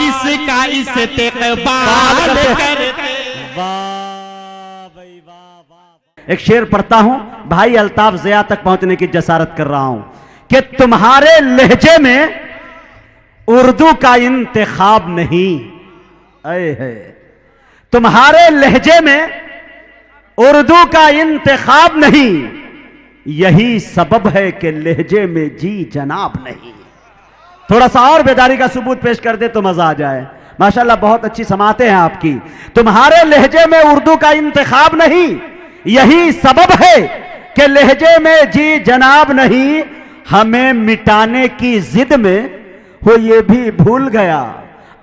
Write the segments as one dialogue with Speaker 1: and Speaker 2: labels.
Speaker 1: इसका इस्तेक़बाल करते।
Speaker 2: एक शेर पढ़ता हूं, भाई अल्ताफ ज़िया तक पहुंचने की जसारत कर रहा हूं कि तुम्हारे लहजे में उर्दू का इंतखाब नहीं, अये है तुम्हारे लहजे में उर्दू का इंतखाब नहीं, यही सबब है कि लहजे में जी जनाब नहीं। थोड़ा सा और बेदारी का सबूत पेश कर दे तो मजा आ जाए। माशाल्लाह बहुत अच्छी समातें हैं आपकी। तुम्हारे लहजे में उर्दू का इंतखाब नहीं, यही सबब है कि लहजे में जी जनाब नहीं। हमें मिटाने की जिद में हो ये भी भूल गया,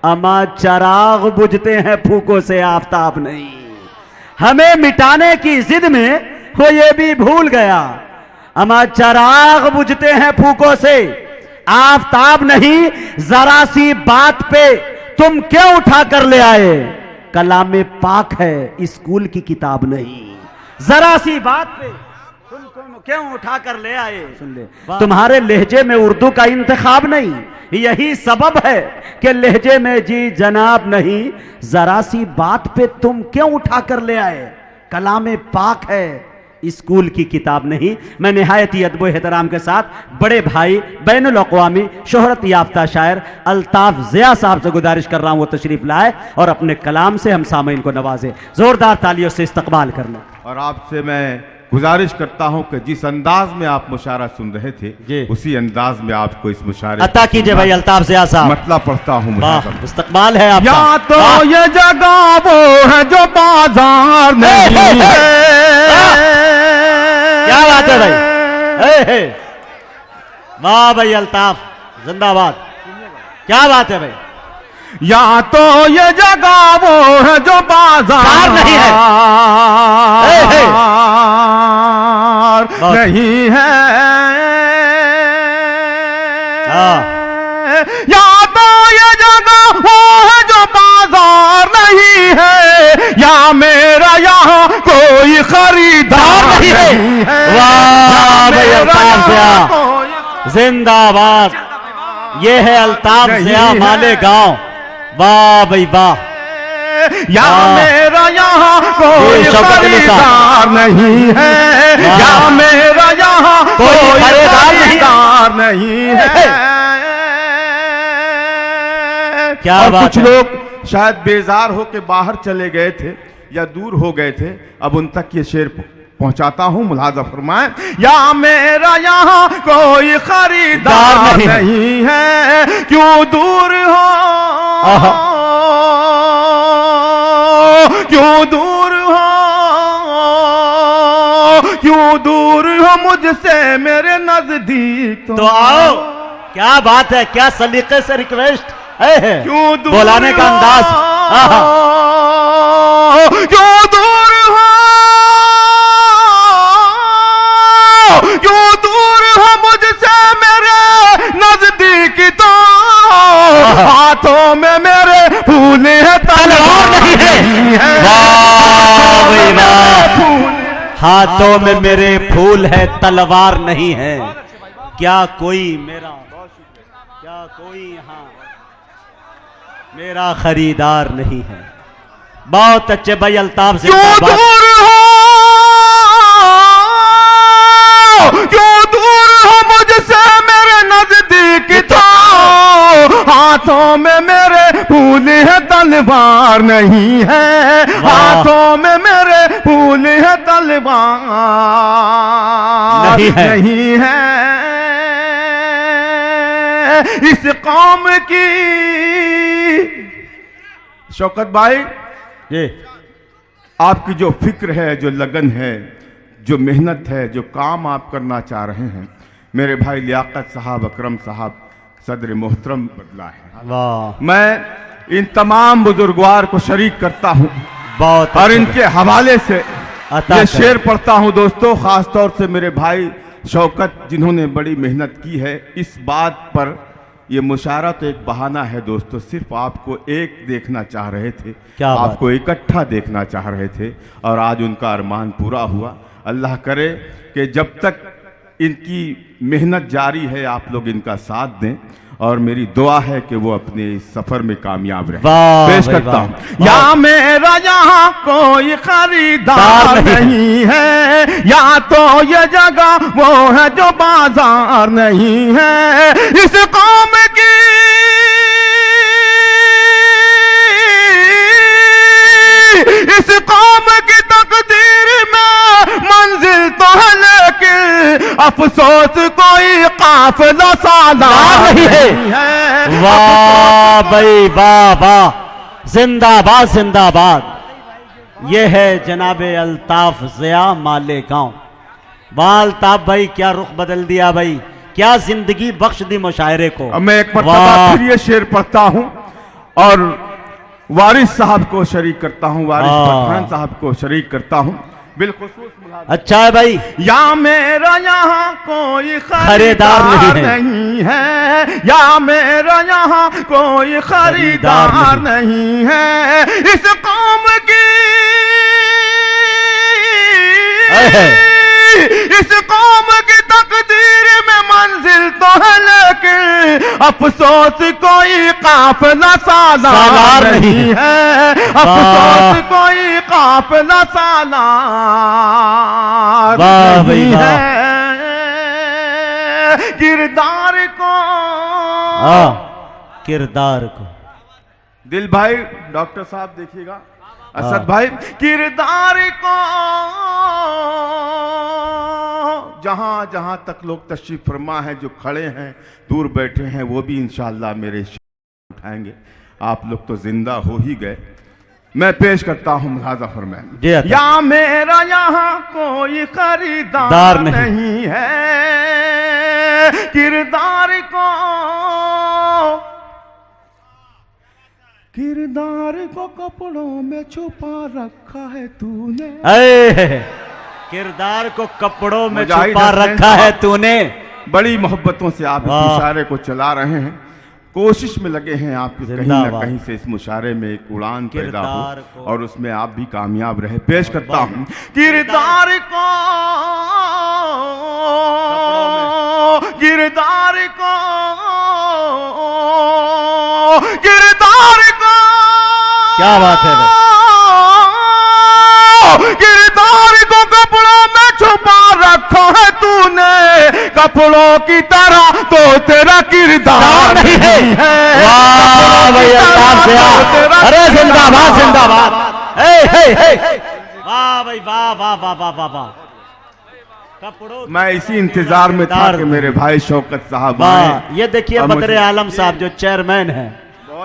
Speaker 2: अमा चराग बुझते हैं फूकों से आफताब नहीं। हमें मिटाने की जिद में हो ये भी भूल गया, अमा चराग बुझते हैं फूकों से आफताब नहीं। जरा सी बात पे तुम क्यों उठा कर ले आए, कलामे पाक है स्कूल की किताब नहीं। जरा सी बात पे तुम क्यों उठा कर ले आए, सुन ले, तुम्हारे लहजे में उर्दू का इंतखाब नहीं, यही सबब है कि लहजे में जी जनाब नहीं। जरा सी बात पे तुम क्यों उठा कर ले आए, कलामे पाक है स्कूल की किताब नहीं। मैं निहायत ही अदब एहतराम के साथ बड़े भाई बैनुल अक़वामी शोहरत याफ्ता शायर अल्ताफ ज़िया साहब से गुजारिश कर रहा हूं वो तशरीफ लाए और अपने कलाम से हम सामईन को नवाजे। जोरदार तालियों से इस्तकबाल कर लो।
Speaker 3: और आपसे मैं गुजारिश करता हूं कि जिस अंदाज में आप मुशारा सुन रहे थे उसी अंदाज में आपको इस मुशारे
Speaker 2: अता कीजिए भाई अल्ताफ ज़िया साहब।
Speaker 3: मतलब पढ़ता हूं,
Speaker 2: इस्तकबाल है आपका।
Speaker 3: या तो ये जगह वो है जो बाजार नहीं है।
Speaker 2: क्या बात है भाई, वाह भाई अल्ताफ जिंदाबाद, क्या बात है भाई।
Speaker 3: या तो ये जगह वो है जो बाजार
Speaker 2: नहीं है,
Speaker 3: नहीं है। या तो ये जगह वो है जो बाजार नहीं है, या मेरा यहाँ कोई खरीदार नहीं है।
Speaker 2: वाह भाई अल्ताफ ज़िया जिंदाबाद। ये है अल्ताफ ज़िया माले गांव। वाह भाई वाह।
Speaker 3: या मेरा यहाँ कोई खरीदार नहीं है, या मेरा यहाँ कोई खरीदार नहीं है।
Speaker 2: क्या
Speaker 3: बात। कुछ लोग शायद बेजार हो के बाहर चले गए थे या दूर हो गए थे, अब उन तक ये शेर पहुंचाता हूं, मुलाजा फरमाएं। या मेरा यहाँ कोई खरीदार नहीं है, क्यों दूर हो, क्यों दूर हो, क्यों दूर हो मुझसे मेरे नजदीक
Speaker 2: तो आओ। क्या बात है, क्या सलीके से रिक्वेस्ट है, क्यों दूर बोलाने का अंदाज।
Speaker 3: क्यों दूर हो, क्यों दूर हो मुझसे मेरे नजदीक, तो हाथों में मेरे फूल है तलवार नहीं है।
Speaker 2: हाथों में मेरे फूल है तलवार नहीं है। क्या कोई मेरा, क्या कोई यहाँ मेरा खरीदार नहीं है। बहुत अच्छे भाई अल्ताफ से।
Speaker 3: क्यों दूर हो, क्यों दूर हो मुझसे मेरे नजदीक, तो हाथों में मेरे फूल है तलवार नहीं है। हाथों में मेरे फूल है तलवार नहीं है। इस कौम की शौकत भाई, ये आपकी जो फिक्र है, जो लगन है, जो मेहनत है, जो काम आप करना चाह रहे हैं, मेरे भाई लियाकत साहब, अकरम साहब, सदर मोहतरम बदला है।
Speaker 2: वाह।
Speaker 3: मैं इन तमाम बुजुर्गवार को शरीक करता हूँ
Speaker 2: बहुत
Speaker 3: और इनके हवाले से ये शेर पढ़ता हूँ दोस्तों, खास तौर से मेरे भाई शौकत जिन्होंने बड़ी मेहनत की है। इस बात पर ये मुशारा तो एक बहाना है दोस्तों, सिर्फ आपको एक देखना चाह रहे थे, आपको इकट्ठा देखना चाह रहे थे और आज उनका अरमान पूरा हुआ। अल्लाह करे कि जब तक इनकी मेहनत जारी है, आप लोग इनका साथ दें और मेरी दुआ है कि वो अपने इस सफर में कामयाब रहे। पेश करता हूँ। या मेरा यहाँ कोई खरीदार नहीं है, या तो ये जगह वो है जो बाजार नहीं है। इस कौम की तकदीर में मंजिल तो है, लेकिन अफसोस कोई काफिला सालार नहीं है।
Speaker 2: वाह भाई वाह वाह, जिंदाबाद जिंदाबाद। ये है जनाबे अल्ताफ ज़िया मालेगांव। वाह अल्ताफ भाई, क्या रुख बदल दिया भाई, क्या जिंदगी बख्श दी मुशायरे को।
Speaker 3: मैं एक मरतबा फिर ये शेर पढ़ता हूं और वारिस साहब को शरीक करता हूं, वारिस पठान साहब को शरीक करता हूं बिलखुसूस।
Speaker 2: अच्छा है भाई।
Speaker 3: या मेरा यहाँ कोई
Speaker 2: खरीदार
Speaker 3: नहीं है, या मेरा यहाँ कोई खरीदार नहीं है। इस कौम की तकदीर में मंजिल तो है, लेकिन अफसोस कोई काफिला सालार नहीं है। अफसोस कोई काफिला सालार नहीं है। किरदार को दिल भाई, डॉक्टर साहब देखिएगा, असद भाई, किरदार को जहां जहां तक लोग तशरीफ फरमा है, जो खड़े हैं दूर बैठे हैं, वो भी इंशाअल्लाह मेरे उठाएंगे। आप लोग तो जिंदा हो ही गए। मैं पेश करता हूं मुलाजा फरमाएं। या मेरा यहाँ कोई खरीदार नहीं है, किरदार को कपड़ों में छुपा रखा है तूने।
Speaker 2: किरदार को कपड़ों में छुपा रखा है तूने।
Speaker 3: बड़ी मोहब्बतों से आप इस मुशायरे को चला रहे हैं, कोशिश में लगे हैं आप कहीं ना कहीं से इस मुशायरे में एक उड़ान पैदा हो और उसमें आप भी कामयाब रहे। पेश करता हूं। किरदार को
Speaker 2: क्या बात है भाई।
Speaker 3: किरदार को कपड़ों में छुपा रखा है तूने, कपड़ों की तरह तो तेरा किरदार नहीं है।
Speaker 2: वाह भाई अल्ताफ ज़िया, अरे जिंदाबाद जिंदाबाद। वाह भाई वाह वाह वाह वाह वाह वाह। कपड़ों
Speaker 3: मैं इसी इंतजार में था कि मेरे भाई शौकत साहब
Speaker 2: आए। ये देखिए बदर आलम साहब जो चेयरमैन है।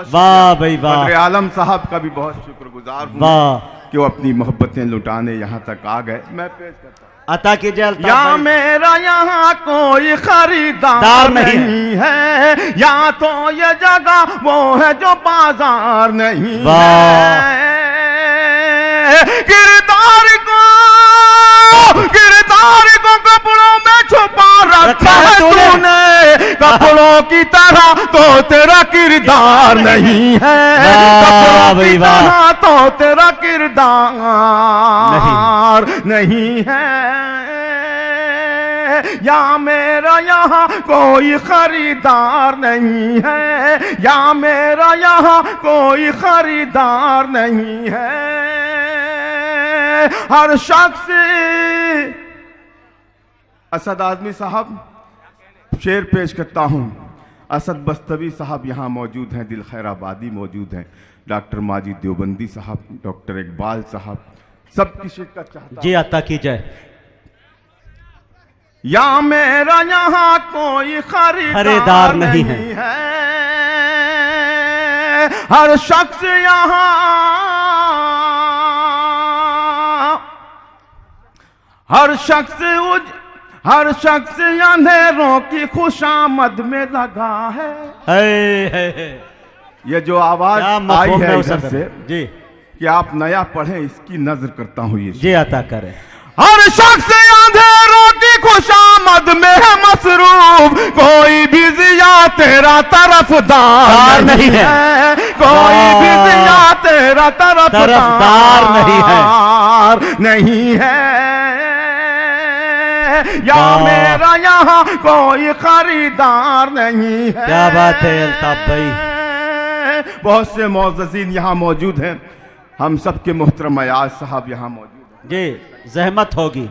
Speaker 2: वाह भाई वाह।
Speaker 3: बदर आलम साहब का भी बहुत शुक्रगुजार हूं कि वो अपनी मोहब्बतें लुटाने यहाँ तक आ गए। मैं पेश करता हूं।
Speaker 2: अता कीजिए।
Speaker 3: या मेरा यहाँ कोई खरीदार नहीं है, या तो ये जगह वो है जो बाजार नहीं है। किरदार को कपड़ों में छुपा रखा है तूने, कपड़ों की तरह तो तेरा किरदार नहीं है। कपड़ों की तरह तो तेरा किरदार नहीं है। या मेरा यहाँ कोई खरीदार नहीं है, या मेरा यहाँ कोई खरीदार नहीं है। हर शख्स असद आजमी साहब शेर पेश करता हूँ। असद बस्तवी साहब यहाँ मौजूद हैं, दिल खैराबादी मौजूद हैं, डॉक्टर माजिद देवबंदी साहब, डॉक्टर इकबाल साहब, सबकी शिरकत चाहता
Speaker 2: जी। अता कीजिए।
Speaker 3: या मेरा यहाँ कोई खरीदार नहीं है, हर शख्स यहाँ हर शख्स अंधेरों की खुशामद में लगा है। ये जो आवाज आई है इधर से
Speaker 2: जी
Speaker 3: कि आप नया पढ़ें, इसकी नजर करता हूँ ये
Speaker 2: जी। अता करें।
Speaker 3: हर शख्स अंधेरों की खुशामद में है मसरूफ, कोई भी जिया तेरा तरफदार नहीं है। कोई भी जिया तेरा तरफदार नहीं है। या मेरा यहाँ कोई खरीदार नहीं है।
Speaker 2: क्या बात है अल्ताफ भाई।
Speaker 3: बहुत से मोअज़्ज़ज़ीन यहाँ मौजूद हैं, हम सबके मोहतरम अयाज साहब यहाँ मौजूद हैं।
Speaker 2: जी जहमत होगी।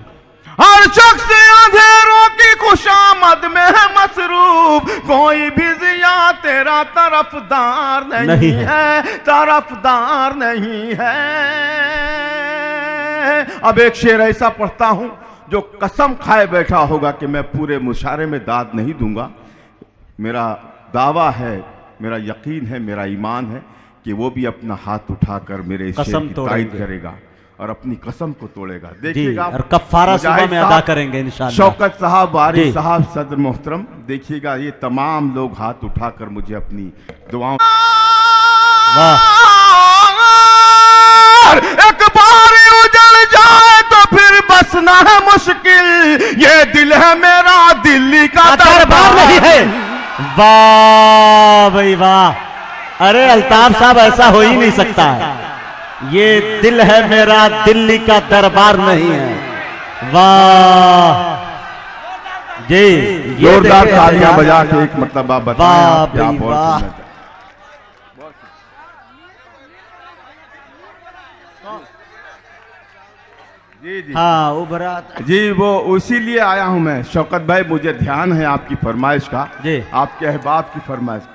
Speaker 3: हर शख्स अंधेरों की खुशामद में है मसरूफ, कोई भी जिया तेरा तरफदार नहीं है, तरफदार नहीं है। अब एक शेर ऐसा पढ़ता हूं जो कसम खाए बैठा होगा कि मैं पूरे मुशारे में दाद नहीं दूंगा। मेरा दावा है, मेरा यकीन है, मेरा ईमान है कि वो भी अपना हाथ उठाकर मेरे इस शेर की तारीफ करेगा और अपनी कसम को तोड़ेगा। देखिएगा
Speaker 2: और कफ़ारा सुबह में अदा करेंगे इंशाअल्लाह।
Speaker 3: शौकत साहब, वारिस साहब, सदर मोहतरम, देखिएगा ये तमाम लोग हाथ उठाकर मुझे अपनी दुआओं। एक बार उजड़ जाए तो फिर बसना है मुश्किल, ये दिल है मेरा दिल्ली का दरबार
Speaker 2: नहीं है। वाह भाई वाह। अरे अल्ताफ साहब ऐसा हो ही नहीं सकता है। ये दिल है मेरा दिल्ली का दरबार नहीं है। वाह जी,
Speaker 3: जोरदार तालियां बजा के एक मतलब आप बताएं क्या बोल रहे हैं। जी जी
Speaker 2: हाँ उभरा
Speaker 3: जी, वो इसीलिए आया हूं मैं। शौकत भाई, मुझे ध्यान है आपकी फरमाइश का,
Speaker 2: जी,
Speaker 3: आपके अहबाब की फरमाइश का।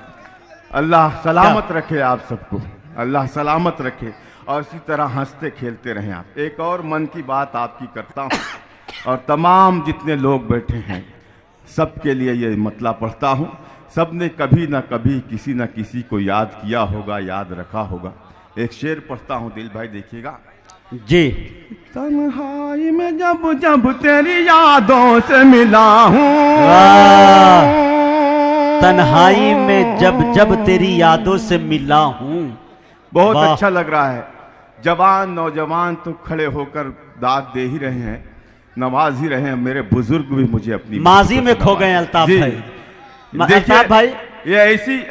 Speaker 3: अल्लाह सलामत रखे आप सबको, अल्लाह सलामत रखे और इसी तरह हंसते खेलते रहें आप। एक और मन की बात आपकी करता हूँ और तमाम जितने लोग बैठे हैं सबके लिए ये मतला पढ़ता हूँ। सब ने कभी ना कभी किसी न किसी को याद किया होगा, याद रखा होगा। एक शेर पढ़ता हूँ दिल भाई, देखिएगा
Speaker 2: जी।
Speaker 3: तन्हाई में जब जब तेरी यादों से मिला हूँ,
Speaker 2: तन्हाई में जब जब तेरी यादों से मिला हूँ।
Speaker 3: बहुत अच्छा लग रहा है। जवान नौजवान तो खड़े होकर दाद दे ही रहे हैं, नवाज ही रहे हैं। मेरे बुजुर्ग भी मुझे अपनी
Speaker 2: माजी में खो गए अल्ताफ भाई।
Speaker 3: देखिए
Speaker 2: भाई,
Speaker 3: ये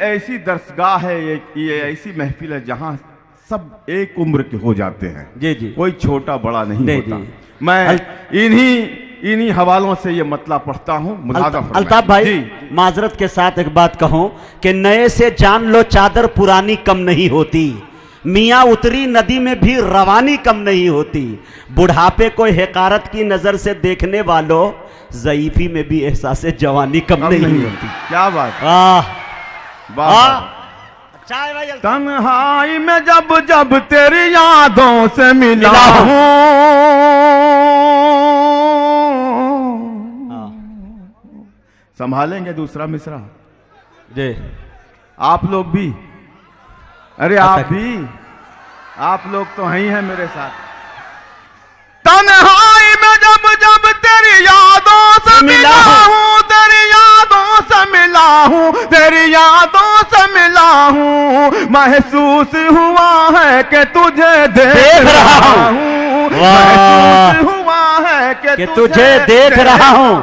Speaker 3: ऐसी दरसगाह है, ये ऐसी महफिल है जहाँ सब एक उम्र के हो जाते हैं।
Speaker 2: जी जी,
Speaker 3: कोई छोटा बड़ा नहीं होता।
Speaker 2: जी।
Speaker 3: मैं इन्हीं हवालों से ये मतला पढ़ता हूँ।
Speaker 2: अल्ताफ भाई, माजरत के साथ एक बात कहूं कि नए से जान लो चादर पुरानी कम नहीं होती, मियाँ उतरी नदी में भी रवानी कम नहीं होती, बुढ़ापे को हकारत की नजर से देखने वालों ज़ईफी में भी एहसास जवानी कम नहीं होती।
Speaker 3: क्या बात।
Speaker 2: वाह।
Speaker 3: तन्हाई में जब जब तेरी यादों से मिला हूँ, संभालेंगे दूसरा मिसरा
Speaker 2: जी।
Speaker 3: आप लोग भी, अरे आप लोग तो हैं ही हैं मेरे साथ। तन्हाई में जब जब तेरी यादों से मिला हूँ, तेरी यादों से मिला हूँ, तेरी यादों से मिला हूँ, महसूस हुआ है कि तुझे देख रहा हूँ, महसूस हुआ है कि
Speaker 2: तुझे देख रहा हूँ।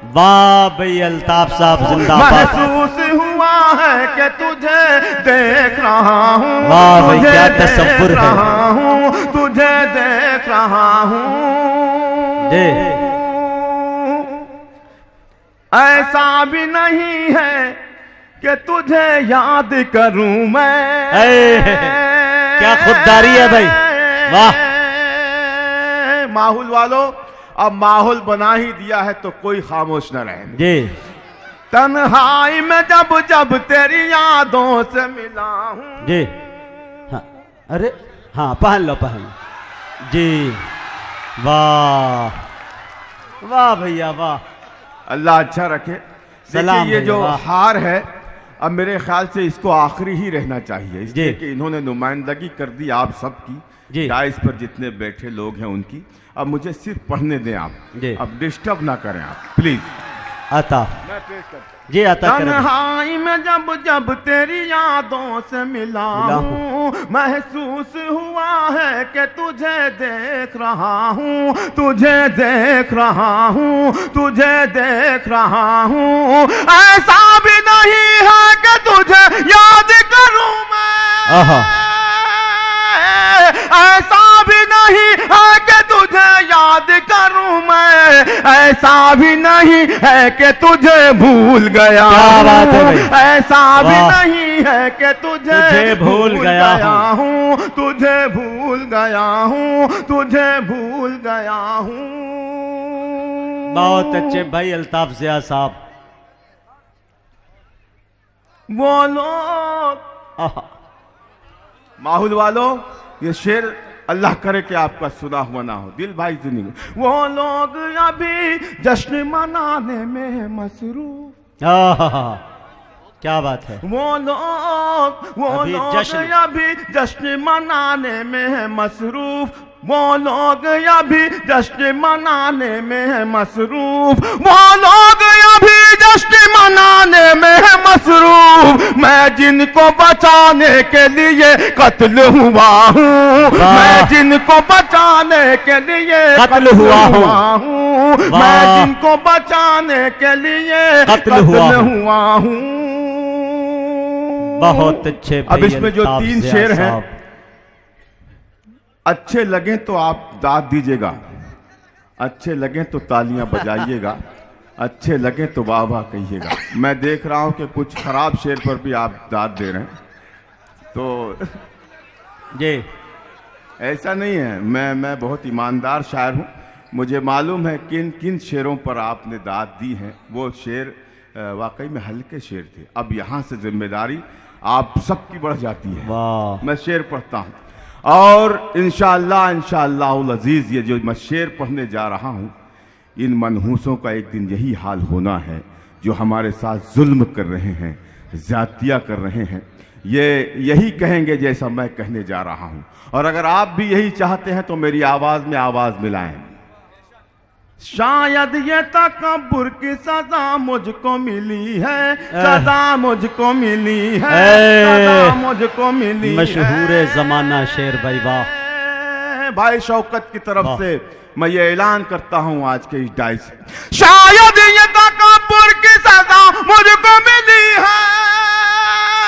Speaker 2: वाह भाई अल्ताफ साहब जिंदाबाद।
Speaker 3: महसूस हुआ है कि तुझे देख रहा हूँ।
Speaker 2: वाह भाई क्या तसव्वुर है।
Speaker 3: तुझे देख रहा हूँ। ऐसा भी नहीं है कि तुझे याद करूं मैं।
Speaker 2: क्या खुददारी है भाई। वाह।
Speaker 3: माहौल वालों, अब माहौल बना ही दिया है तो कोई खामोश न रहे
Speaker 2: जी।
Speaker 3: तन्हाई में जब जब तेरी यादों से मिला हूं
Speaker 2: जी। हाँ, अरे हाँ पहन लो जी। वाह वाह भैया वाह।
Speaker 3: अल्लाह अच्छा रखे। देखिए ये जो हार है, अब मेरे ख्याल से इसको आखिरी ही रहना चाहिए, इसलिए कि इन्होंने नुमाइंदगी कर दी आप सबकी, डाइस पर जितने बैठे लोग हैं उनकी। अब मुझे सिर्फ पढ़ने दें आप, अब डिस्टर्ब ना करें आप प्लीज।
Speaker 2: आता
Speaker 3: मैं पेश करता
Speaker 2: जी, आता
Speaker 3: तन्हाई में जब जब तेरी यादों से मिला हूँ, महसूस हुआ है कि तुझे देख रहा हूँ, तुझे देख रहा हूँ, तुझे देख रहा हूँ। ऐसा भी नहीं है कि तुझे याद करूँ मैं, ऐसा भी नहीं है कि तुझे याद करूँ मैं। है, ऐसा भी नहीं है कि तुझे भूल गया।
Speaker 2: क्या बात है भाई,
Speaker 3: ऐसा भी नहीं है कि तुझे
Speaker 2: भूल गया
Speaker 3: हूँ, तुझे भूल गया हूँ, तुझे भूल गया हूँ।
Speaker 2: बहुत अच्छे भाई अल्ताफ ज़िया साहब।
Speaker 3: वो लोग माहौल वालों, ये शेर अल्लाह करे कि आपका सुना हुआ ना हो, दिल भाई सुनी। वो लोग अभी जश्न मनाने में मसरूफ,
Speaker 2: क्या बात है।
Speaker 3: वो लोग अभी जश्न मनाने में है मसरूफ, वो लोग अभी जश्न मनाने में है मसरूफ, वो लोग अभी जश्न मनाने में है मसरूफ। मैं जिनको बचाने के लिए कत्ल हुआ हूँ, मैं जिनको बचाने के लिए
Speaker 2: कत्ल हुआ
Speaker 3: हूँ, मैं जिनको बचाने के लिए कत्ल हुआ हूँ।
Speaker 2: बहुत अच्छे।
Speaker 3: अब इसमें जो 3 शेर हैं, अच्छे लगे तो आप दाद दीजिएगा, अच्छे लगे तो तालियां बजाइएगा, अच्छे लगे तो वाह वाह कहिएगा। मैं देख रहा हूं कि कुछ खराब शेर पर भी आप दाद दे रहे हैं, तो
Speaker 2: जी
Speaker 3: ऐसा नहीं है। मैं बहुत ईमानदार शायर हूं, मुझे मालूम है किन किन शेरों पर आपने दाद दी है। वो शेर वाकई में हल्के शेर थे। अब यहाँ से जिम्मेदारी आप सबकी बढ़ जाती है।
Speaker 2: वाह।
Speaker 3: मैं शेर पढ़ता हूँ और इंशाअल्लाह अजीज, ये जो मैं शेर पढ़ने जा रहा हूँ, इन मनहूसों का एक दिन यही हाल होना है जो हमारे साथ जुल्म कर रहे हैं, ज़्यादतियाँ कर रहे हैं। ये यही कहेंगे जैसा मैं कहने जा रहा हूँ। और अगर आप भी यही चाहते हैं तो मेरी आवाज़ में आवाज़ मिलाएं। शायद ये तकब्बुर की सजा मुझको मिली है, सजा मुझको मिली है, सजा मुझको मिली है।
Speaker 2: मशहूर जमाना शेर भाई, वाह।
Speaker 3: भाई शौकत की तरफ से मैं ये ऐलान करता हूँ आज के इस डाइस से, शायद ये तकब्बुर की सजा मुझको मिली है,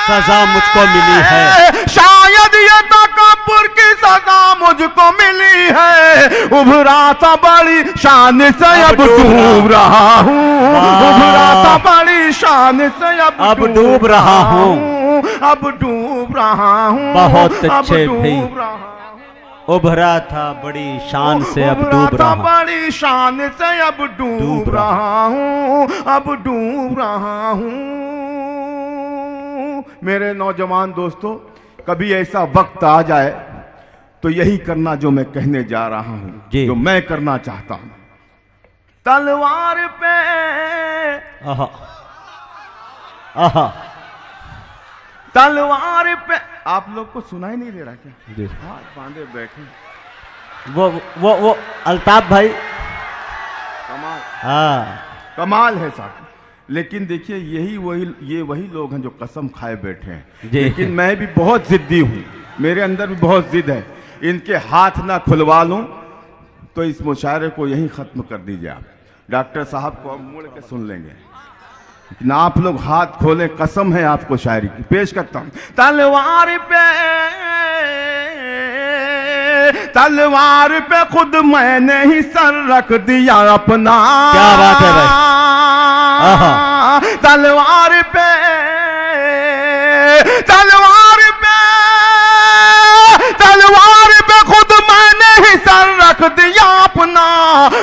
Speaker 2: सजा मुझको मिली है।
Speaker 3: शायद ये तकब्बुर की सजा मुझको मिली है। उभरा था बड़ी शान से अब डूब रहा हूँ, उभरा था बड़ी शान से अब
Speaker 2: डूब रहा हूँ,
Speaker 3: अब डूब रहा हूँ।
Speaker 2: बहुत अच्छे भाई। उभरा था बड़ी शान से अब डूब रहा हूँ,
Speaker 3: बड़ी शान से अब डूब रहा हूँ, अब डूब रहा हूँ। मेरे नौजवान दोस्तों, कभी ऐसा वक्त आ जाए तो यही करना जो मैं कहने जा रहा हूं, जो मैं करना चाहता हूं। तलवार पे
Speaker 2: आहा आहा,
Speaker 3: तलवार पे, आप लोग को सुनाई नहीं दे रहा क्या? हाथ बांधे बैठे।
Speaker 2: वो अल्ताफ भाई
Speaker 3: कमाल,
Speaker 2: हाँ
Speaker 3: कमाल है साहब। लेकिन देखिए ये वही लोग हैं जो कसम खाए बैठे हैं। लेकिन मैं भी बहुत जिद्दी हूँ, मेरे अंदर भी बहुत जिद है। इनके हाथ ना खुलवा लूं तो इस मुशायरे को यहीं ख़त्म कर दीजिए आप। डॉक्टर साहब को हम मुड़ के सुन लेंगे, लेकिन आप लोग हाथ खोलें, कसम है आपको शायरी की। पेश करता हूँ। तलवार पे खुद मैंने ही सर रख दिया अपना।
Speaker 2: क्या बात है भाई।
Speaker 3: तलवार पे खुद मैंने ही सर रख दिया अपना।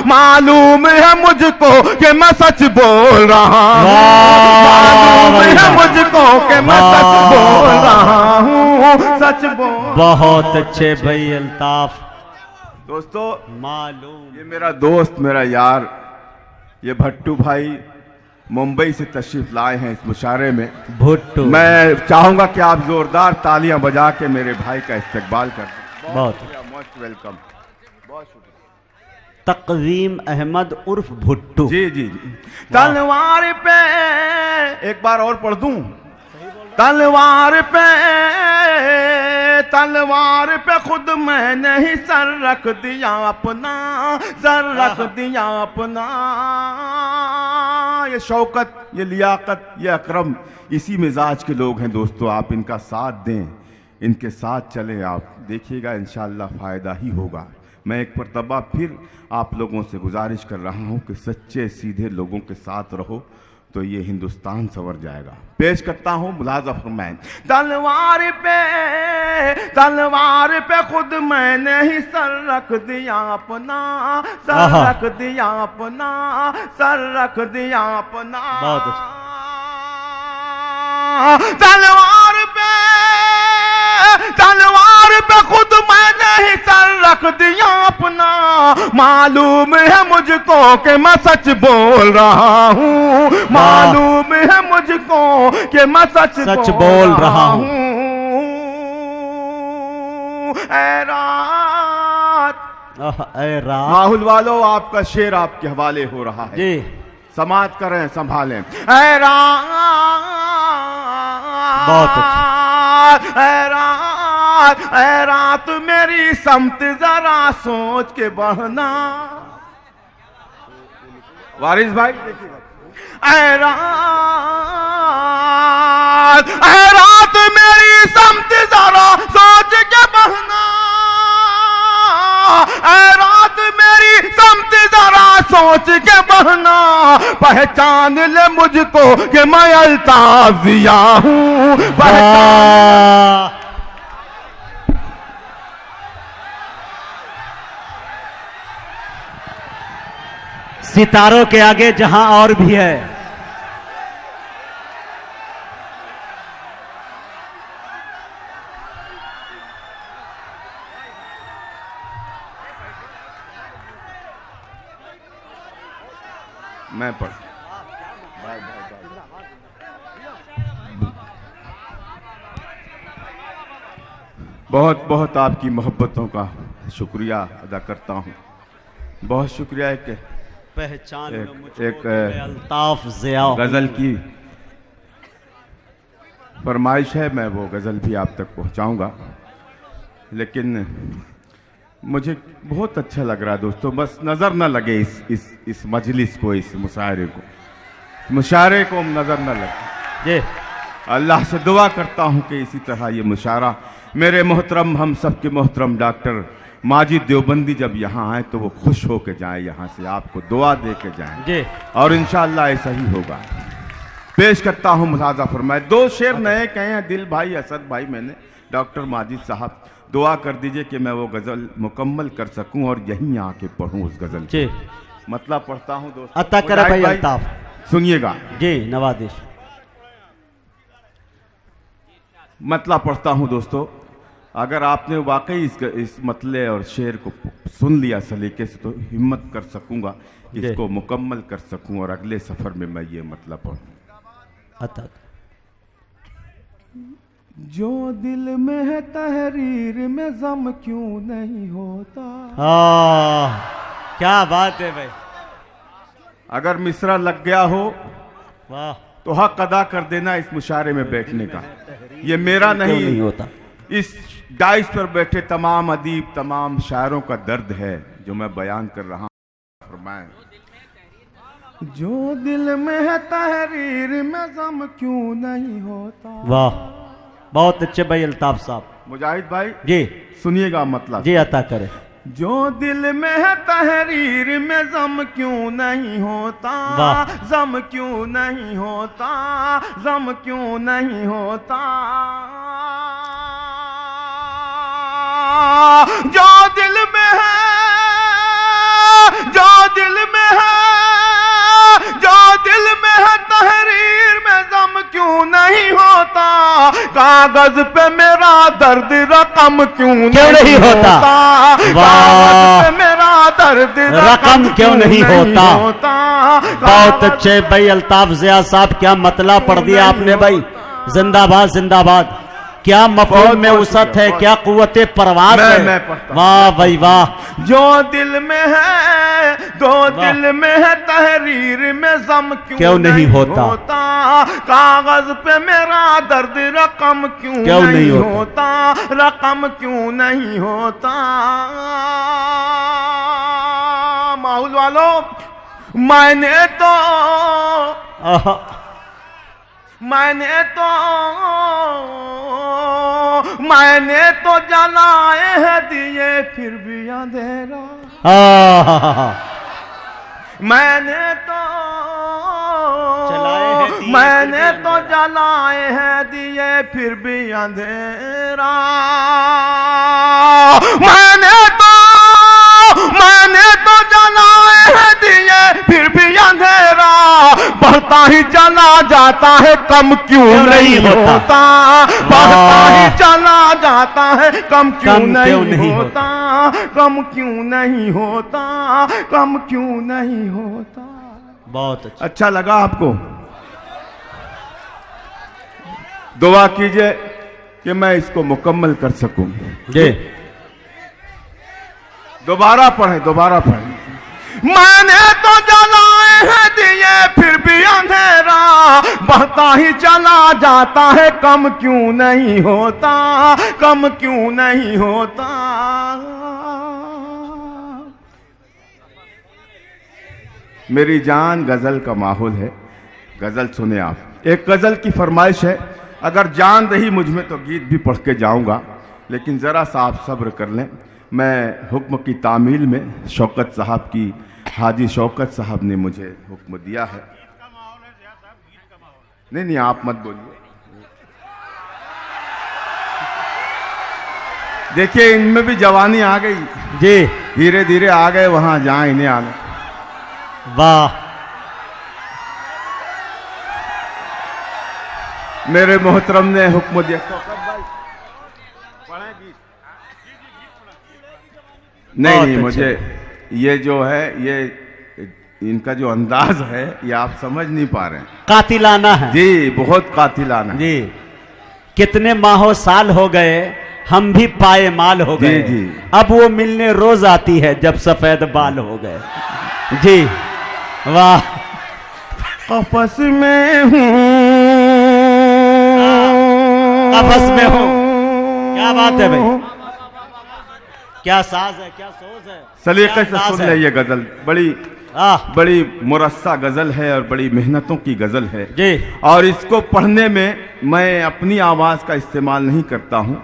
Speaker 3: मालूम है मुझको कि मैं सच बोल रहा हूँ, मालूम है मुझको कि मैं सच बोल रहा हूँ, सच बोल।
Speaker 2: बहुत अच्छे भाई अल्ताफ।
Speaker 3: दोस्तों
Speaker 2: मालूम,
Speaker 3: ये मेरा दोस्त, मेरा यार, ये भट्टू भाई मुंबई से तशरीफ लाए हैं इस मुशायरे में।
Speaker 2: भुट्टू,
Speaker 3: मैं चाहूंगा कि आप जोरदार तालियां बजा के मेरे भाई का इस्तकबाल कर दें।
Speaker 2: बहुत
Speaker 3: मोस्ट वेलकम, बहुत शुक्रिया।
Speaker 2: तकवीम अहमद उर्फ भुट्टू।
Speaker 3: जी जी जी। तलवार पे एक बार और पढ़ दूं। तलवार पे खुद मैंने ही सर रख दिया अपना, सर रख दिया अपना। ये शौकत, ये लियाकत, ये अकरम, इसी मिजाज के लोग हैं दोस्तों। आप इनका साथ दें, इनके साथ चलें, आप देखिएगा इंशाअल्लाह फ़ायदा ही होगा। मैं एक मरतबा फिर आप लोगों से गुजारिश कर रहा हूं कि सच्चे सीधे लोगों के साथ रहो तो ये हिंदुस्तान संवर जाएगा। पेश करता हूं मुलाजा फरमाएं। तलवार पे खुद मैंने ही सर रख दिया अपना, सर रख दिया अपना, सर रख दिया अपना। तलवार पे खुद मैंने ही सर रख दिया अपना। मालूम है मुझको कि मैं सच बोल रहा हूँ, मालूम है मुझको कि मैं सच बोल रहा हूँ। ऐ रात, माहौल वालों, आपका शेर आपके हवाले हो रहा है जी, समाज करें संभालें। ऐ रात,
Speaker 2: बहुत अच्छा।
Speaker 3: ऐ रात मेरी समत जरा सोच के बढ़ना। वारिस भाई देखिए। ऐ रात मेरी समत जरा सोच के बढ़ना। ऐ रात मेरी समत जरा सोच के बढ़ना। पहचान ले मुझको कि मैं अल्ताफ जिया हूँ।
Speaker 2: सितारों के आगे जहां और भी है।
Speaker 3: मैं पढ़ बहुत बहुत आपकी मोहब्बतों का शुक्रिया अदा करता हूँ। बहुत शुक्रिया है कि
Speaker 2: पहचान
Speaker 3: एक
Speaker 2: अल्ताफ ज़िया
Speaker 3: गजल की फरमाइश है, मैं वो गजल भी आप तक पहुंचाऊंगा। लेकिन मुझे बहुत अच्छा लग रहा है दोस्तों, बस नजर न लगे इस मजलिस को, इस मुशायरे को नजर न लगे। अल्लाह से दुआ करता हूं कि इसी तरह ये मुशायरा मेरे मोहतरम, हम सबके मोहतरम डॉक्टर माजिद देवबंदी जब यहाँ आए तो वो खुश होके जाएं, यहाँ से आपको दुआ दे के जाएं और इंशाअल्लाह ऐसा ही होगा। पेश करता हूँ मुलाजा फरमाए। 2 शेर नए कहे हैं दिल भाई असद भाई, मैंने डॉक्टर माजिद साहब दुआ कर दीजिए कि मैं वो गजल मुकम्मल कर सकूं और यहीं आके पढ़ूं उस गजल की। मतलब पढ़ता हूँ दोस्तों,
Speaker 2: अता करे भाई अल्ताफ,
Speaker 3: सुनिएगा
Speaker 2: जी नवाजिश।
Speaker 3: मतलब पढ़ता हूँ दोस्तों, अगर आपने वाकई इस मतले और शेर को सुन लिया सलीके से तो हिम्मत कर सकूंगा इसको मुकम्मल कर सकूं और अगले सफर में मैं ये मतलब पढ़ूं। जो दिल में है तहरीर में जम क्यों नहीं होता।
Speaker 2: क्या बात है भाई।
Speaker 3: अगर मिसरा लग गया हो
Speaker 2: वाह
Speaker 3: तो हक अदा कर देना इस मुशायरे में बैठने का। ये मेरा नहीं
Speaker 2: होता, इस
Speaker 3: डाइस पर बैठे तमाम अदीब, तमाम शायरों का दर्द है जो मैं बयान कर रहा हूं। फरमाएं, जो दिल में है तहरीर में जम क्यों नहीं होता।
Speaker 2: वाह, बहुत अच्छे भाई अल्ताफ साहब।
Speaker 3: मुजाहिद भाई
Speaker 2: जी
Speaker 3: सुनिएगा मतलब।
Speaker 2: जी अता करे।
Speaker 3: जो दिल में है तहरीर में जम क्यों नहीं होता, जम क्यों नहीं होता, जम क्यों नहीं होता। जो दिल में है, जो दिल में है, जो दिल में है तहरीर में जम क्यों नहीं होता। कागज पे मेरा दर्द रकम क्यों नहीं होता। कागज पे मेरा दर्द
Speaker 2: रकम क्यों नहीं होता। बहुत अच्छे भाई अल्ताफ ज़िया साहब, क्या मतला पढ़ दिया आपने भाई। जिंदाबाद जिंदाबाद। क्या मफहूम में उसत है, क्या कुव्वते परवाज़ है। वाह भाई वाह।
Speaker 3: जो दिल में है, जो दिल में है तहरीर में जम क्यों नहीं होता। कागज पे मेरा दर्द रकम क्यों नहीं होता। रकम क्यों नहीं होता। माहौल वालों, मैंने तो जलाए हैं दिए फिर भी अंधेरा।
Speaker 2: आहा,
Speaker 3: मैंने तो जलाए हैं दिए फिर भी अंधेरा। मैंने तो जलाए हैं दिए फिर भी अंधेरा। बढ़ता ही चला जाता है कम क्यों नहीं होता। बढ़ता ही चला जाता है कम क्यों नहीं होता। कम क्यों नहीं होता। कम क्यों नहीं होता।
Speaker 2: बहुत
Speaker 3: अच्छा लगा आपको? दुआ कीजिए कि मैं इसको मुकम्मल कर सकूं।
Speaker 2: जी
Speaker 3: दोबारा पढ़ें। मैंने तो जलाए हैं दिए फिर भी अंधेरा। बढ़ता ही चला जाता है कम क्यों नहीं होता। कम क्यों नहीं होता। मेरी जान गजल का माहौल है, गजल सुने आप। एक गजल की फरमाइश है, अगर जान रही मुझ में तो गीत भी पढ़ के जाऊंगा, लेकिन जरा सा आप सब्र कर लें। मैं हुक्म की तामील में शौकत साहब की, हाजी शौकत साहब ने मुझे हुक्म दिया है। नहीं आप मत बोलिए। देखिए इनमें भी जवानी आ गई
Speaker 2: जी,
Speaker 3: धीरे धीरे आ गए वहां जहां इन्हें आना।
Speaker 2: वाह,
Speaker 3: मेरे मोहतरम ने हुक्म दिया। नहीं मुझे ये जो है, ये इनका जो अंदाज है ये आप समझ नहीं पा रहे हैं।
Speaker 2: कातिलाना है
Speaker 3: जी, बहुत कातिलाना
Speaker 2: जी। कितने माहो साल हो गए, हम भी पाए माल हो गए।
Speaker 3: जी।
Speaker 2: अब वो मिलने रोज आती है जब सफेद बाल हो गए। जी वाह।
Speaker 3: आपस में हूँ,
Speaker 2: आपस में हूँ, क्या बात है भाई, क्या साज है, क्या सोच है।
Speaker 3: सलीके से सुन ले, ये गजल बड़ी मुरस्सा गजल है और बड़ी मेहनतों की गजल है
Speaker 2: जी।
Speaker 3: और इसको पढ़ने में मैं अपनी आवाज का इस्तेमाल नहीं करता हूँ,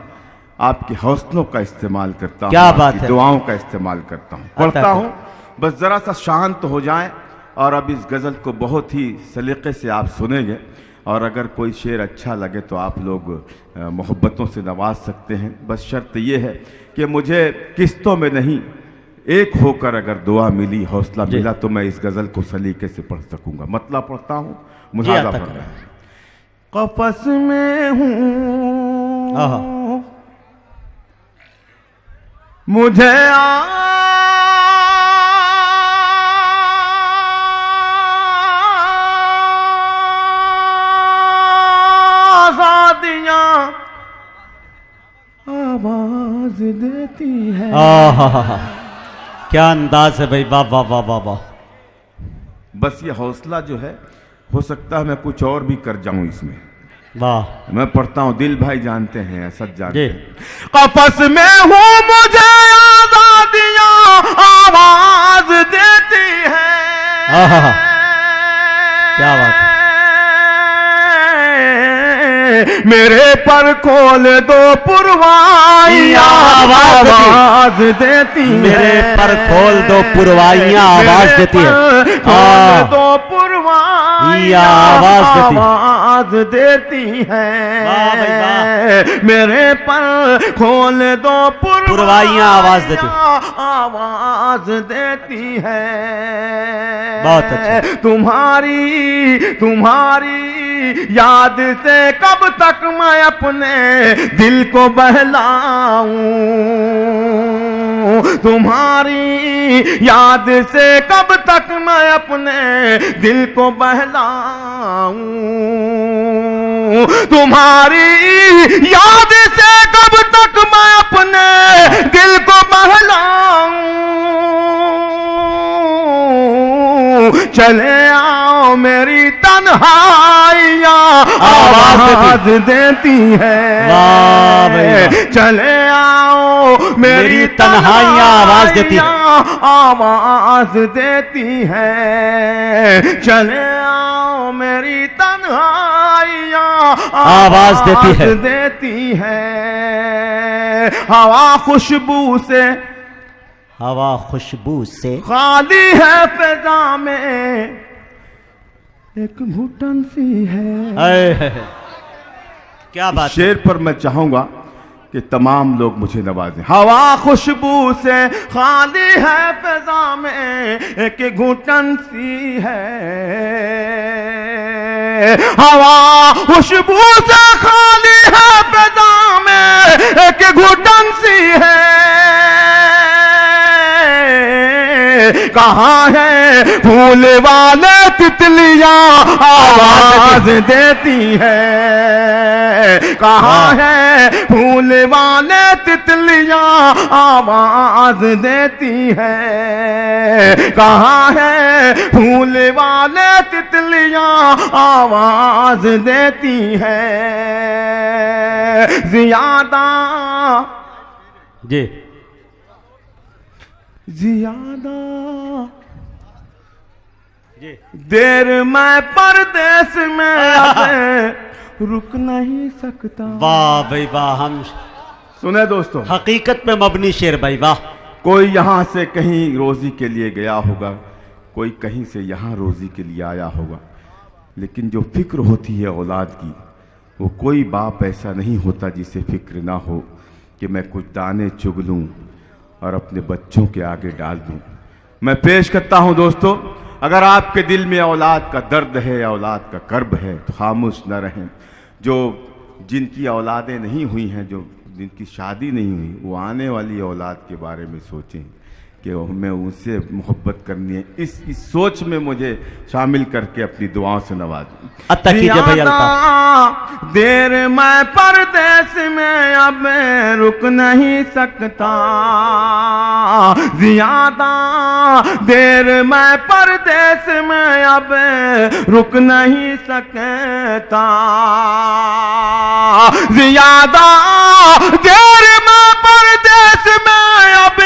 Speaker 3: आपके हौसलों का इस्तेमाल करता हूँ।
Speaker 2: क्या बात है।
Speaker 3: दुआओं का इस्तेमाल करता हूँ, पढ़ता हूँ। बस जरा सा शांत हो जाएं और अब इस गजल को बहुत ही सलीके से आप सुनेंगे और अगर कोई शेर अच्छा लगे तो आप लोग मोहब्बतों से नवाज सकते हैं। बस शर्त ये है कि मुझे किस्तों में नहीं, एक होकर अगर दुआ मिली, हौसला मिला तो मैं इस गजल को सलीके से पढ़ सकूंगा। मतलब पढ़ता हूँ, मुझादा पढ़ रहा हूँ। कफस में हूँ मुझे आजादियां आवाज देती है।
Speaker 2: क्या अंदाज है भाई, वाह वाह वाह वाह वाह।
Speaker 3: बस ये हौसला जो है, हो सकता है मैं कुछ और भी कर जाऊं इसमें।
Speaker 2: वाह,
Speaker 3: मैं पढ़ता हूं, दिल भाई जानते हैं, असद जानते हैं।
Speaker 1: कपस में हूँ मुझे आजादियां आवाज देती है।
Speaker 2: क्या बात है।
Speaker 1: मेरे पर खोल दो पुरवाइयां आवाज देती है।
Speaker 2: मेरे पर खोल दो पुरवाइयां आवाज देती है।
Speaker 1: खोल दो पुरवाइयां आवाज देती है। मेरे पर खोल दो
Speaker 2: पुरवाइयां आवाज देती
Speaker 1: है।
Speaker 2: बहुत अच्छा।
Speaker 1: तुम्हारी याद से कब तक मैं अपने दिल को बहलाऊं। तुम्हारी याद से कब तक मैं अपने दिल को बहलाऊं। तुम्हारी याद से कब तक मैं अपने दिल को बहलाऊं। चले आओ मेरी तन्हाइयां आवाज देती है। चले आओ मेरी तन्हाइयां आवाज देती है। आवाज देती है। चले आओ मेरी तन्हाइयां आवाज देती है। हवा खुशबू से
Speaker 2: हवा खुशबू से
Speaker 1: खाली है फिजा में एक घुटन सी है।
Speaker 2: क्या बात।
Speaker 3: शेर पर मैं चाहूंगा कि तमाम लोग मुझे नवाजें। हवा खुशबू से खाली है फिजा में एक घुटन सी है। हवा खुशबू से खाली है फिजा में एक घुटन सी है। कहाँ है फूल वाले तितलियां आवाज देती है। कहाँ है फूल वाले तितलियां आवाज देती है। कहाँ है फूल वाले तितलियां आवाज देती है। ज्यादा
Speaker 2: जी
Speaker 1: ज्यादा देर मैं परदेश में अब रुक नहीं सकता।
Speaker 2: वाह भाई वाह। हम
Speaker 3: सुने दोस्तों,
Speaker 2: हकीकत पे मबनी शेर भाई वाह।
Speaker 3: कोई यहाँ से कहीं रोजी के लिए गया होगा, कोई कहीं से यहाँ रोजी के लिए आया होगा, लेकिन जो फिक्र होती है औलाद की, वो कोई बाप ऐसा नहीं होता जिसे फिक्र ना हो कि मैं कुछ दाने चुग लूँ और अपने बच्चों के आगे डाल दूँ। मैं पेश करता हूँ दोस्तों, अगर आपके दिल में औलाद का दर्द है, औलाद का कर्ब है, तो खामोश न रहें। जो जिनकी औलादें नहीं हुई हैं, जो जिनकी शादी नहीं हुई, वो आने वाली औलाद के बारे में सोचें कि हमें उनसे मोहब्बत करनी है। इस सोच में मुझे शामिल करके अपनी दुआओं से नवाजें। देर मैं परदेश में अब रुक नहीं सकता। ज्यादा देर मैं परदेश में अब रुक नहीं सकता। ज्यादा देर मैं परदेश में अब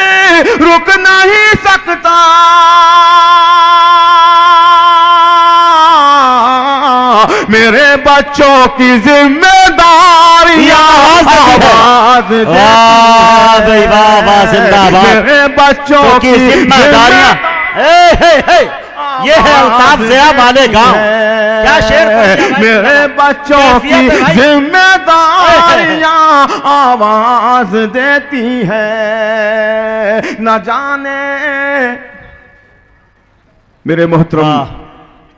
Speaker 3: रुक नहीं सकता। मेरे बच्चों की जिम्मेदारियां आवाज देती है। मेरे बच्चों की जिम्मेदारियां।
Speaker 2: ये है अल्ताफ ज़िया वाले गांव। क्या शेर।
Speaker 1: मेरे बच्चों की जिम्मेदारियां आवाज देती है। न जाने मेरे मोहतरम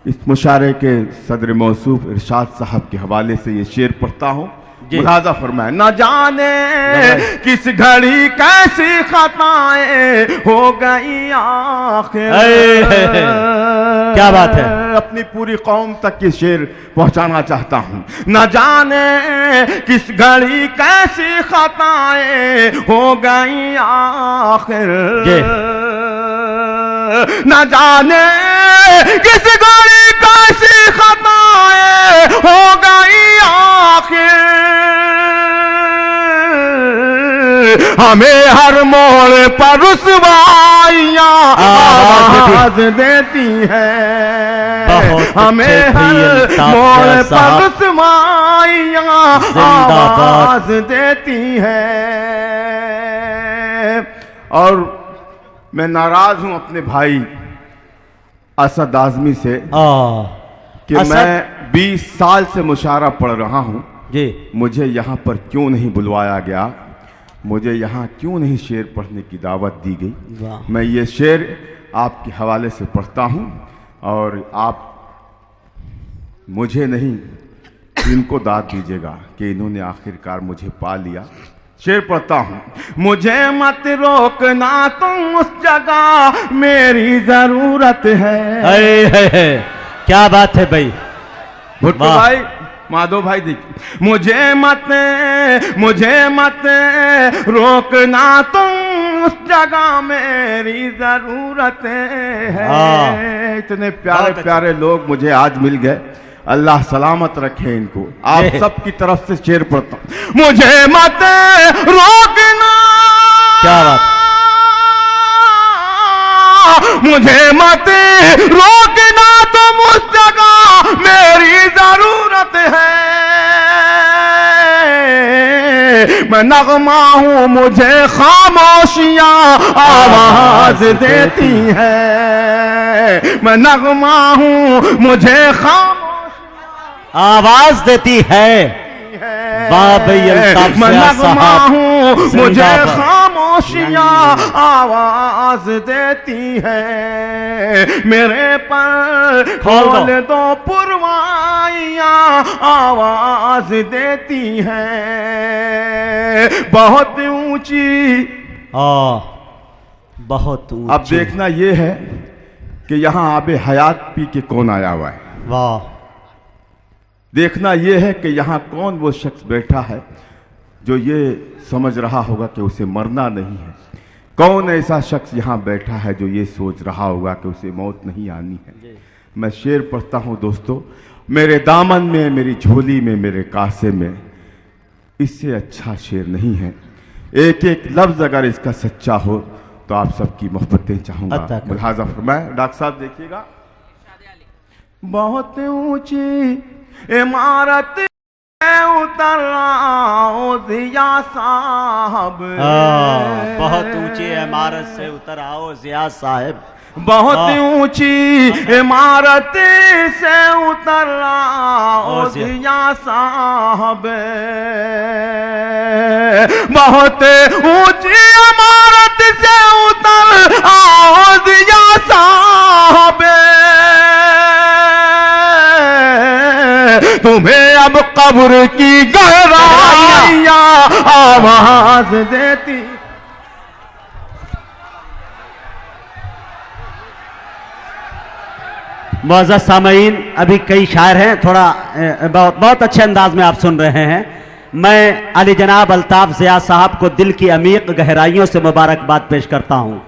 Speaker 1: इस मुशारे के सदर मौसूफ इरशाद साहब के हवाले से ये शेर पढ़ता हूँ, मुलाजा फरमाए। न जाने किस घड़ी कैसी खताएं हो गई आखिर।
Speaker 2: क्या बात है।
Speaker 1: अपनी पूरी कौम तक ये शेर पहुंचाना चाहता हूं। न जाने किस घड़ी कैसी खताएं हो गई आखिर। न जाने किस घड़ी कैसी खताएं हो गई आखिर। हमें हर मोड़ पर रुसवाइयां आवाज देती है। हमें हर मोड़ पर रुसवाइयां आवाज देती है। और मैं नाराज हूं अपने भाई असद आजमी से कि मैं 20 साल से मुशारा पढ़ रहा हूं
Speaker 2: जी। मुझे
Speaker 3: यहाँ पर क्यों नहीं बुलवाया गया, मुझे यहाँ क्यों नहीं शेर पढ़ने की दावत दी गई। मैं ये शेर आपके हवाले से पढ़ता हूँ और आप मुझे नहीं इनको दाद दीजिएगा कि इन्होंने आखिरकार मुझे पा लिया। शेर पढ़ता हूँ। मुझे मत रोकना तुम उस जगह मेरी जरूरत है।
Speaker 2: क्या बात है भाई।
Speaker 3: भुट्टो भाई, माधव भाई देखिए। मुझे मत रोकना तुम उस जगह मेरी जरूरत है। इतने प्यारे प्यारे लोग मुझे आज मिल गए। अल्लाह सलामत रखे इनको। आप सबकी तरफ से शेर पढ़ता हूं। मुझे मत रोकना।
Speaker 2: क्या बात।
Speaker 1: मुझे मत रोकना तुम उस जगह मेरी जरूरत है। मैं नगमा हूँ मुझे खामोशियाँ आवाज देती है, मैं नगमा हूँ मुझे खामोशियाँ
Speaker 2: आवाज देती है। वाह भई अल्ताफ
Speaker 1: मैं
Speaker 2: ज़िया
Speaker 1: नगमा
Speaker 2: साहब,
Speaker 1: हूँ मुझे
Speaker 2: जिंदाबाद।
Speaker 1: खामोशियाँ आवाज देती है, मेरे पर खोल दो पुरवाइयाँ आवाज देती है, बहुत ऊंची।
Speaker 2: बहुत ऊंची।
Speaker 1: अब देखना ये है कि यहाँ आबे हयात पी के कौन आया हुआ है।
Speaker 2: वाह।
Speaker 1: देखना यह है कि यहाँ कौन वो शख्स बैठा है जो ये समझ रहा होगा कि उसे मरना नहीं है। कौन ऐसा शख्स यहाँ बैठा है जो ये सोच रहा होगा कि उसे मौत नहीं आनी है। मैं शेर पढ़ता हूँ दोस्तों, मेरे दामन में, मेरी झोली में, मेरे कासे में, इससे अच्छा शेर नहीं है। एक एक लफ्ज अगर इसका सच्चा हो तो आप सबकी मोहब्बतें चाहूँगा। लिहाजा फरमाए डॉक्टर साहब, देखिएगा। बहुत ऊंची इमारत उतर आओ ज़िया साहब,
Speaker 2: बहुत ऊंची इमारत से उतर आओ ज़िया साहब,
Speaker 1: बहुत ऊंची इमारत से उतर आओ ज़िया साहब, बहुत ऊंची इमारत से उतर आओ ज़िया साहब, तुम्हें अब कब्र की गहराइयाँ आवाज देती।
Speaker 2: मुअज़्ज़ज़ सामईन, अभी कई शायर हैं, थोड़ा बहुत अच्छे अंदाज में आप सुन रहे हैं। मैं अली जनाब अल्ताफ ज़िया साहब को दिल की अमीक गहराइयों से मुबारकबाद पेश करता हूँ।